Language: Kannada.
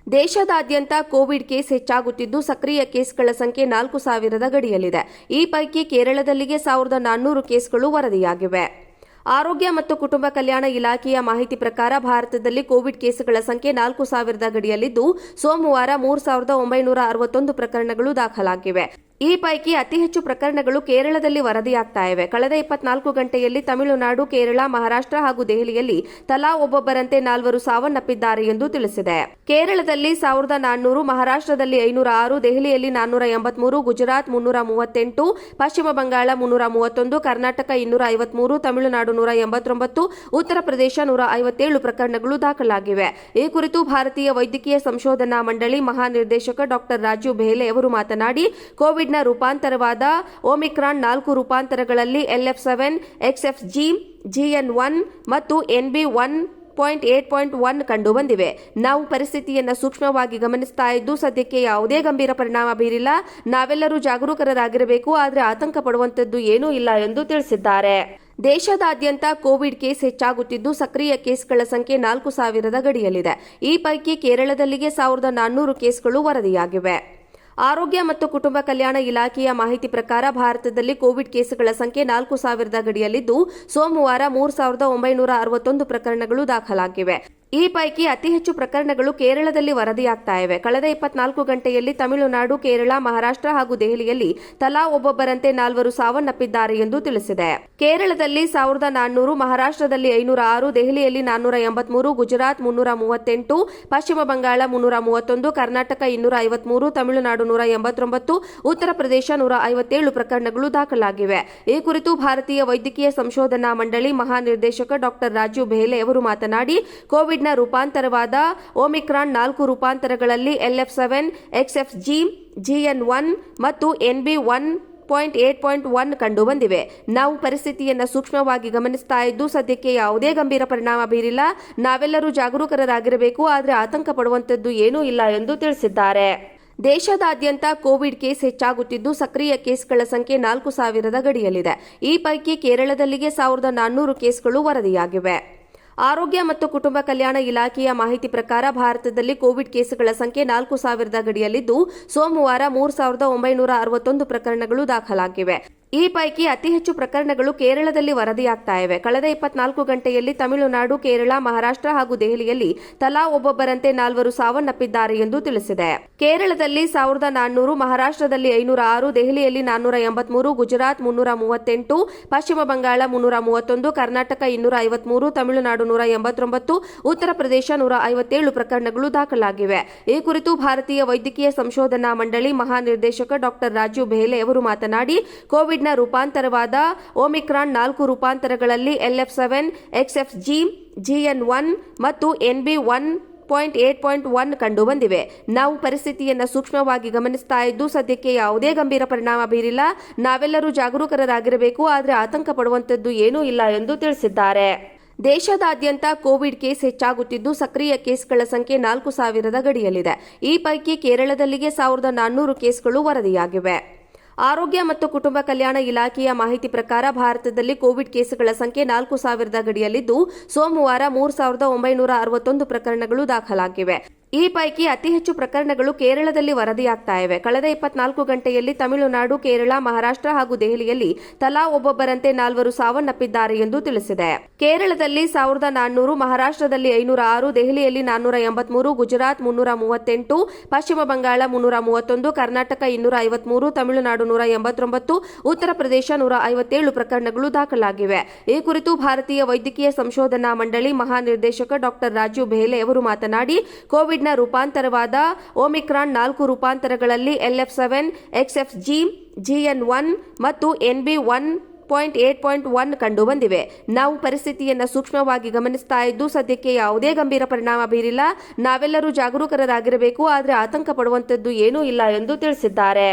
ದೇಶದಾದ್ಯಂತ ಕೋವಿಡ್ ಕೇಸ್ ಹೆಚ್ಚಾಗುತ್ತಿದ್ದು ಸಕ್ರಿಯ ಕೇಸ್ಗಳ ಸಂಖ್ಯೆ 4,000 ಗಡಿಯಲ್ಲಿದೆ. ಈ ಪೈಕಿ ಕೇರಳದಲ್ಲಿಗೆ 1,400 ಕೇಸ್ಗಳು ವರದಿಯಾಗಿವೆ. ಆರೋಗ್ಯ ಮತ್ತು ಕುಟುಂಬ ಕಲ್ಯಾಣ ಇಲಾಖೆಯ ಮಾಹಿತಿ ಪ್ರಕಾರ ಭಾರತದಲ್ಲಿ ಕೋವಿಡ್ ಕೇಸ್ಗಳ ಸಂಖ್ಯೆ 4,000 ಗಡಿಯಲ್ಲಿದ್ದು ಸೋಮವಾರ 3,961 ಪ್ರಕರಣಗಳು ದಾಖಲಾಗಿವೆ. ಈ ಪೈಕಿ ಅತಿ ಹೆಚ್ಚು ಪ್ರಕರಣಗಳು ಕೇರಳದಲ್ಲಿ ವರದಿಯಾಗ್ತಾ ಇವೆ. ಕಳೆದ 24 ಗಂಟೆಯಲ್ಲಿ ತಮಿಳುನಾಡು, ಕೇರಳ, ಮಹಾರಾಷ್ಟ್ರ ಹಾಗೂ ದೆಹಲಿಯಲ್ಲಿ ತಲಾ ಒಬ್ಬೊಬ್ಬರಂತೆ 4 ಸಾವನ್ನಪ್ಪಿದ್ದಾರೆ ಎಂದು ತಿಳಿಸಿದೆ. ಕೇರಳದಲ್ಲಿ 1,400, ಮಹಾರಾಷ್ಟ್ರದಲ್ಲಿ 506, ದೆಹಲಿಯಲ್ಲಿ 483, ಗುಜರಾತ್ 338, ಪಶ್ಚಿಮ ಬಂಗಾಳ 331, ಕರ್ನಾಟಕ 253, ತಮಿಳುನಾಡು 189, ಉತ್ತರ ಪ್ರದೇಶ 157 ಪ್ರಕರಣಗಳು ದಾಖಲಾಗಿವೆ. ಈ ಕುರಿತು ಭಾರತೀಯ ವೈದ್ಯಕೀಯ ಸಂಶೋಧನಾ ಮಂಡಳಿ ಮಹಾನಿರ್ದೇಶಕ ಡಾ. ರಾಜೀವ್ ಬೆಹ್ಲೆ ಅವರು ಮಾತನಾಡಿ, ಕೋವಿಡ್ನ ರೂಪಾಂತರವಾದ ಒಮಿಕ್ರಾನ್ 4 ರೂಪಾಂತರಗಳಲ್ಲಿ LF7, XFG, GN1 ಮತ್ತು NB1.8.1 ಕಂಡುಬಂದಿವೆ. ನಾವು ಪರಿಸ್ಥಿತಿಯನ್ನು ಸೂಕ್ಷ್ಮವಾಗಿ ಗಮನಿಸ್ತಾ ಇದ್ದು ಸದ್ಯಕ್ಕೆ ಯಾವುದೇ ಗಂಭೀರ ಪರಿಣಾಮ ಬೀರಿಲ್ಲ. ನಾವೆಲ್ಲರೂ ಜಾಗರೂಕರಾಗಿರಬೇಕು, ಆದರೆ ಆತಂಕ ಪಡುವಂತದ್ದು ಏನೂ ಇಲ್ಲ ಎಂದು ತಿಳಿಸಿದ್ದಾರೆ. ದೇಶದಾದ್ಯಂತ ಕೋವಿಡ್ ಕೇಸ್ ಹೆಚ್ಚಾಗುತ್ತಿದ್ದು ಸಕ್ರಿಯ ಕೇಸ್ಗಳ ಸಂಖ್ಯೆ 4,000 ಗಡಿಯಲ್ಲಿದೆ. ಈ ಪೈಕಿ ಕೇರಳದಲ್ಲಿಗೆ 1,400 ಕೇಸ್ಗಳು ವರದಿಯಾಗಿವೆ. ಆರೋಗ್ಯ ಮತ್ತು ಕುಟುಂಬ ಕಲ್ಯಾಣ ಇಲಾಖೆಯ ಮಾಹಿತಿ ಪ್ರಕಾರ ಭಾರತದಲ್ಲಿ ಕೋವಿಡ್ ಕೇಸ್ಗಳ ಸಂಖ್ಯೆ 4,000 ಗಡಿಯಲ್ಲಿದ್ದು ಸೋಮವಾರ 3,961 ಪ್ರಕರಣಗಳು ದಾಖಲಾಗಿವೆ. ಈ ಪೈಕಿ ಅತಿ ಹೆಚ್ಚು ಪ್ರಕರಣಗಳು ಕೇರಳದಲ್ಲಿ ವರದಿಯಾಗ್ತಾ ಇವೆ. ಕಳೆದ 24 ಗಂಟೆಯಲ್ಲಿ ತಮಿಳುನಾಡು, ಕೇರಳ, ಮಹಾರಾಷ್ಟ್ರ ಹಾಗೂ ದೆಹಲಿಯಲ್ಲಿ ತಲಾ ಒಬ್ಬೊಬ್ಬರಂತೆ 4 ಸಾವನ್ನಪ್ಪಿದ್ದಾರೆ ಎಂದು ತಿಳಿಸಿದೆ. ಕೇರಳದಲ್ಲಿ 1,400, ಮಹಾರಾಷ್ಟ್ರದಲ್ಲಿ 506, ದೆಹಲಿಯಲ್ಲಿ 483, ಗುಜರಾತ್ 338, ಪಶ್ಚಿಮ ಬಂಗಾಳ 331, ಕರ್ನಾಟಕ 253, ತಮಿಳುನಾಡು 189, ಉತ್ತರ ಪ್ರದೇಶ 157 ಪ್ರಕರಣಗಳು ದಾಖಲಾಗಿವೆ. ಈ ಕುರಿತು ಭಾರತೀಯ ವೈದ್ಯಕೀಯ ಸಂಶೋಧನಾ ಮಂಡಳಿ ಮಹಾನಿರ್ದೇಶಕ ಡಾ. ರಾಜೀವ್ ಬೆಹ್ಲೆ ಅವರು ಮಾತನಾಡಿ, ಕೋವಿಡ್ ರೂಪಾಂತರವಾದ ಒಮಿಕ್ರಾನ್ 4 ರೂಪಾಂತರಗಳಲ್ಲಿ LF7, XFG, GN1 ಮತ್ತು NB1.8.1 ಕಂಡುಬಂದಿವೆ. ನಾವು ಪರಿಸ್ಥಿತಿಯನ್ನು ಸೂಕ್ಷ್ಮವಾಗಿ ಗಮನಿಸ್ತಾ ಇದ್ದು ಸದ್ಯಕ್ಕೆ ಯಾವುದೇ ಗಂಭೀರ ಪರಿಣಾಮ ಬೀರಿಲ್ಲ. ನಾವೆಲ್ಲರೂ ಜಾಗರೂಕರಾಗಿರಬೇಕು, ಆದರೆ ಆತಂಕ ಪಡುವಂತದ್ದು ಏನೂ ಇಲ್ಲ ಎಂದು ತಿಳಿಸಿದ್ದಾರೆ. ದೇಶದಾದ್ಯಂತ ಕೋವಿಡ್ ಕೇಸ್ ಹೆಚ್ಚಾಗುತ್ತಿದ್ದು ಸಕ್ರಿಯ ಕೇಸ್ಗಳ ಸಂಖ್ಯೆ 4,000 ಗಡಿಯಲ್ಲಿದೆ. ಈ ಪೈಕಿ ಕೇರಳದಲ್ಲಿಗೆ 1,400 ಕೇಸ್ಗಳು ವರದಿಯಾಗಿವೆ. ಆರೋಗ್ಯ ಮತ್ತು ಕುಟುಂಬ ಕಲ್ಯಾಣ ಇಲಾಖೆಯ ಮಾಹಿತಿ ಪ್ರಕಾರ ಭಾರತದಲ್ಲಿ ಕೋವಿಡ್ ಕೇಸ್ಗಳ ಸಂಖ್ಯೆ 4,000 ಗಡಿಯಲ್ಲಿದ್ದು ಸೋಮವಾರ 3,961 ಪ್ರಕರಣಗಳು ದಾಖಲಾಗಿವೆ. ಈ ಪೈಕಿ ಅತಿ ಹೆಚ್ಚು ಪ್ರಕರಣಗಳು ಕೇರಳದಲ್ಲಿ ವರದಿಯಾಗ್ತಾ ಇವೆ. ಕಳೆದ 24 ಗಂಟೆಯಲ್ಲಿ ತಮಿಳುನಾಡು, ಕೇರಳ, ಮಹಾರಾಷ್ಟ್ರ ಹಾಗೂ ದೆಹಲಿಯಲ್ಲಿ ತಲಾ ಒಬ್ಬೊಬ್ಬರಂತೆ 4 ಸಾವನ್ನಪ್ಪಿದ್ದಾರೆ ಎಂದು ತಿಳಿಸಿದೆ. ಕೇರಳದಲ್ಲಿ 1,400, ಮಹಾರಾಷ್ಟ್ರದಲ್ಲಿ 506, ದೆಹಲಿಯಲ್ಲಿ 483, ಗುಜರಾತ್ 338, ಪಶ್ಚಿಮ ಬಂಗಾಳ 331, ಕರ್ನಾಟಕ 253, ತಮಿಳುನಾಡು 189, ಉತ್ತರ ಪ್ರದೇಶ 157 ಪ್ರಕರಣಗಳು ದಾಖಲಾಗಿವೆ. ಈ ಕುರಿತು ಭಾರತೀಯ ವೈದ್ಯಕೀಯ ಸಂಶೋಧನಾ ಮಂಡಳಿ ಮಹಾನಿರ್ದೇಶಕ ಡಾ. ರಾಜೀವ್ ಬೆಹ್ಲೆ ಅವರು ಮಾತನಾಡಿ, ಕೋವಿಡ್ ರೂಪಾಂತರವಾದ ಒಮಿಕ್ರಾನ್ 4 ರೂಪಾಂತರಗಳಲ್ಲಿ LF7, XFG, GN1 ಮತ್ತು NB1.8.1 ಕಂಡುಬಂದಿವೆ. ನಾವು ಪರಿಸ್ಥಿತಿಯನ್ನು ಸೂಕ್ಷ್ಮವಾಗಿ ಗಮನಿಸ್ತಾ ಇದ್ದು ಸದ್ಯಕ್ಕೆ ಯಾವುದೇ ಗಂಭೀರ ಪರಿಣಾಮ ಬೀರಿಲ್ಲ. ನಾವೆಲ್ಲರೂ ಜಾಗರೂಕರಾಗಿರಬೇಕು, ಆದರೆ ಆತಂಕ ಪಡುವಂತದ್ದು ಏನೂ ಇಲ್ಲ ಎಂದು ತಿಳಿಸಿದ್ದಾರೆ. ದೇಶದಾದ್ಯಂತ ಕೋವಿಡ್ ಕೇಸ್ ಹೆಚ್ಚಾಗುತ್ತಿದ್ದು ಸಕ್ರಿಯ ಕೇಸ್ಗಳ ಸಂಖ್ಯೆ 4,000 ಗಡಿಯಲ್ಲಿದೆ. ಈ ಪೈಕಿ ಕೇರಳದಲ್ಲಿಗೆ 1,400 ಕೇಸ್ಗಳು ವರದಿಯಾಗಿವೆ. ಆರೋಗ್ಯ ಮತ್ತು ಕುಟುಂಬ ಕಲ್ಯಾಣ ಇಲಾಖೆಯ ಮಾಹಿತಿ ಪ್ರಕಾರ ಭಾರತದಲ್ಲಿ ಕೋವಿಡ್ ಕೇಸ್ಗಳ ಸಂಖ್ಯೆ 4,000 ಗಡಿಯಲ್ಲಿದ್ದು ಸೋಮವಾರ 3,961 ಪ್ರಕರಣಗಳು ದಾಖಲಾಗಿವೆ. ಈ ಪೈಕಿ ಅತಿ ಹೆಚ್ಚು ಪ್ರಕರಣಗಳು ಕೇರಳದಲ್ಲಿ ವರದಿಯಾಗ್ತಾ ಇವೆ. ಕಳೆದ 24 ಗಂಟೆಯಲ್ಲಿ ತಮಿಳುನಾಡು, ಕೇರಳ, ಮಹಾರಾಷ್ಟ್ರ ಹಾಗೂ ದೆಹಲಿಯಲ್ಲಿ ತಲಾ ಒಬ್ಬೊಬ್ಬರಂತೆ 4 ಸಾವನ್ನಪ್ಪಿದ್ದಾರೆ ಎಂದು ತಿಳಿಸಿದೆ. ಕೇರಳದಲ್ಲಿ 1,400, ಮಹಾರಾಷ್ಟ್ರದಲ್ಲಿ 506, ದೆಹಲಿಯಲ್ಲಿ 483, ಗುಜರಾತ್ 338, ಪಶ್ಚಿಮ ಬಂಗಾಳ 331, ಕರ್ನಾಟಕ 253, ತಮಿಳುನಾಡು 189, ಉತ್ತರ ಪ್ರದೇಶ 157 ಪ್ರಕರಣಗಳು ದಾಖಲಾಗಿವೆ. ಈ ಕುರಿತು ಭಾರತೀಯ ವೈದ್ಯಕೀಯ ಸಂಶೋಧನಾ ಮಂಡಳಿ ಮಹಾನಿರ್ದೇಶಕ ಡಾ. ರಾಜೀವ್ ಬೆಹ್ಲೆ ಅವರು ಮಾತನಾಡಿ, ಕೋವಿಡ್ ರೂಪಾಂತರವಾದ ಒಮಿಕ್ರಾನ್ 4 ರೂಪಾಂತರಗಳಲ್ಲಿ LF7, XFG, GN1 ಮತ್ತು NB1.8.1 ಕಂಡುಬಂದಿವೆ. ನಾವು ಪರಿಸ್ಥಿತಿಯನ್ನು ಸೂಕ್ಷ್ಮವಾಗಿ ಗಮನಿಸ್ತಾ ಇದ್ದು ಸದ್ಯಕ್ಕೆ ಯಾವುದೇ ಗಂಭೀರ ಪರಿಣಾಮ ಬೀರಿಲ್ಲ. ನಾವೆಲ್ಲರೂ ಜಾಗರೂಕರಾಗಿರಬೇಕು, ಆದರೆ ಆತಂಕ ಪಡುವಂತದ್ದು ಏನೂ ಇಲ್ಲ ಎಂದು ತಿಳಿಸಿದ್ದಾರೆ.